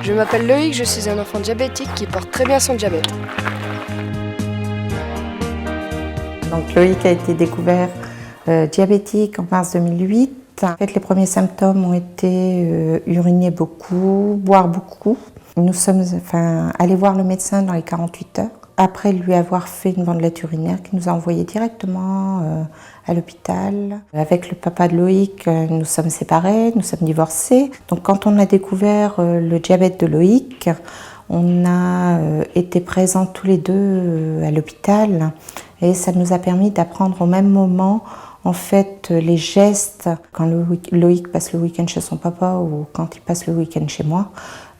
Je m'appelle Loïc, je suis un enfant diabétique qui porte très bien son diabète. Donc Loïc a été découvert diabétique en mars 2008. En fait, les premiers symptômes ont été uriner beaucoup, boire beaucoup. Nous sommes allés voir le médecin dans les 48 heures, après lui avoir fait une bandelette urinaire qui nous a envoyés directement à l'hôpital. Avec le papa de Loïc, nous sommes séparés, nous sommes divorcés. Donc quand on a découvert le diabète de Loïc, on a été présents tous les deux à l'hôpital et ça nous a permis d'apprendre au même moment en fait les gestes quand Loïc passe le week-end chez son papa ou quand il passe le week-end chez moi.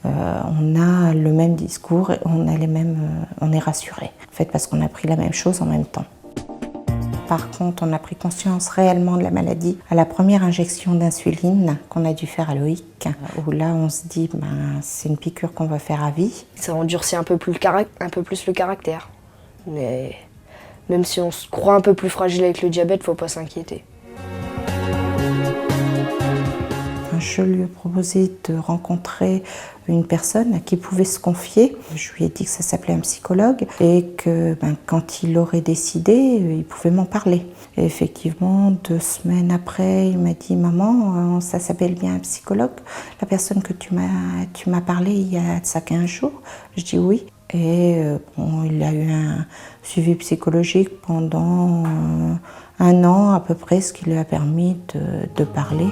On a le même discours et on est rassuré en fait parce qu'on a pris la même chose en même temps. Par contre, on a pris conscience réellement de la maladie à la première injection d'insuline qu'on a dû faire à Loïc, où là on se dit c'est une piqûre qu'on va faire à vie. Ça endurcit un peu plus le caractère. Mais même si on se croit un peu plus fragile avec le diabète, faut pas s'inquiéter. Je lui ai proposé de rencontrer une personne à qui il pouvait se confier. Je lui ai dit que ça s'appelait un psychologue et que quand il aurait décidé, il pouvait m'en parler. Et effectivement, 2 semaines après, il m'a dit « Maman, ça s'appelle bien un psychologue, la personne que tu m'as parlé il y a de ça 15 jours ?» Je dis « Oui ». Et il a eu un suivi psychologique pendant 1 an à peu près, ce qui lui a permis de parler.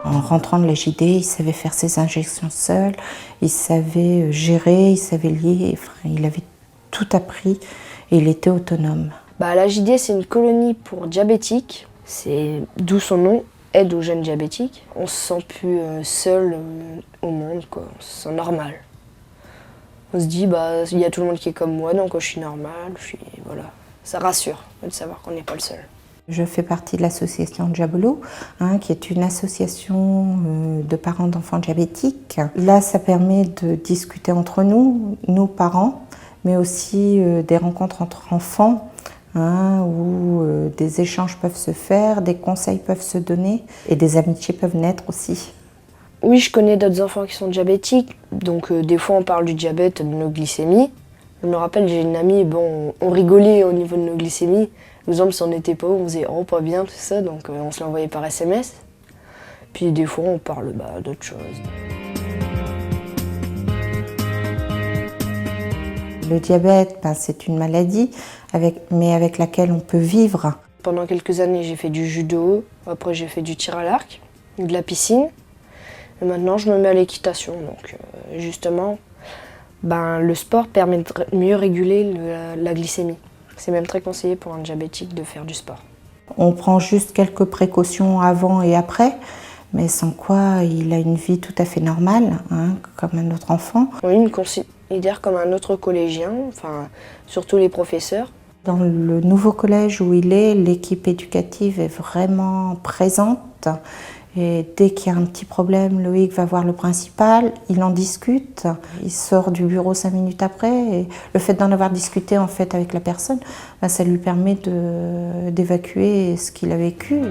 En rentrant de la JD, il savait faire ses injections seul, il savait gérer, il savait lier, il avait tout appris et il était autonome. La JD, c'est une colonie pour diabétiques, c'est d'où son nom, aide aux jeunes diabétiques. On se sent plus seul au monde, quoi. On se sent normal. On se dit, il y a tout le monde qui est comme moi, donc je suis normal, voilà. Ça rassure de savoir qu'on n'est pas le seul. Je fais partie de l'association Diabolo, qui est une association de parents d'enfants diabétiques. Là, ça permet de discuter entre nous, nous parents, mais aussi des rencontres entre enfants, où des échanges peuvent se faire, des conseils peuvent se donner et des amitiés peuvent naître aussi. Oui, je connais d'autres enfants qui sont diabétiques, donc des fois on parle du diabète, de nos glycémies. Je me rappelle, j'ai une amie, on rigolait au niveau de nos glycémies. Par exemple, si on n'était pas, on faisait « oh, pas bien », tout ça, donc on se l'envoyait par SMS. Puis des fois, on parle d'autres choses. Le diabète, c'est une maladie, mais avec laquelle on peut vivre. Pendant quelques années, j'ai fait du judo, après j'ai fait du tir à l'arc, de la piscine. Et maintenant, je me mets à l'équitation, donc justement, le sport permet de mieux réguler la glycémie. C'est même très conseillé pour un diabétique de faire du sport. On prend juste quelques précautions avant et après, mais sans quoi il a une vie tout à fait normale, comme un autre enfant. Oui, il me considère comme un autre collégien, surtout les professeurs. Dans le nouveau collège où il est, l'équipe éducative est vraiment présente. Et dès qu'il y a un petit problème, Loïc va voir le principal, il en discute, il sort du bureau 5 minutes après. Et le fait d'en avoir discuté en fait avec la personne, ça lui permet d'évacuer ce qu'il a vécu.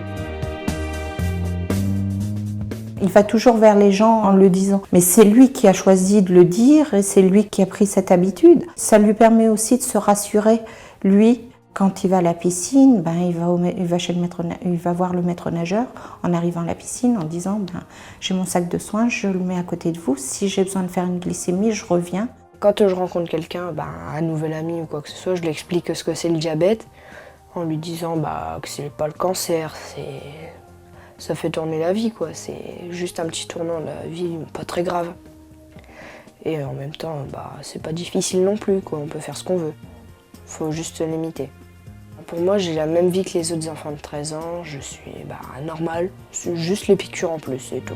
Il va toujours vers les gens en le disant. Mais c'est lui qui a choisi de le dire et c'est lui qui a pris cette habitude. Ça lui permet aussi de se rassurer, lui. Quand il va à la piscine, il va voir le maître nageur en arrivant à la piscine en disant j'ai mon sac de soins, je le mets à côté de vous. Si j'ai besoin de faire une glycémie, je reviens. Quand je rencontre quelqu'un, un nouvel ami ou quoi que ce soit, je lui explique ce que c'est le diabète en lui disant que c'est pas le cancer, ça fait tourner la vie, quoi. C'est juste un petit tournant de la vie, pas très grave. Et en même temps, c'est pas difficile non plus, quoi. On peut faire ce qu'on veut. Faut juste se limiter. Pour moi, j'ai la même vie que les autres enfants de 13 ans, je suis normale, c'est juste les piqûres en plus, c'est tout.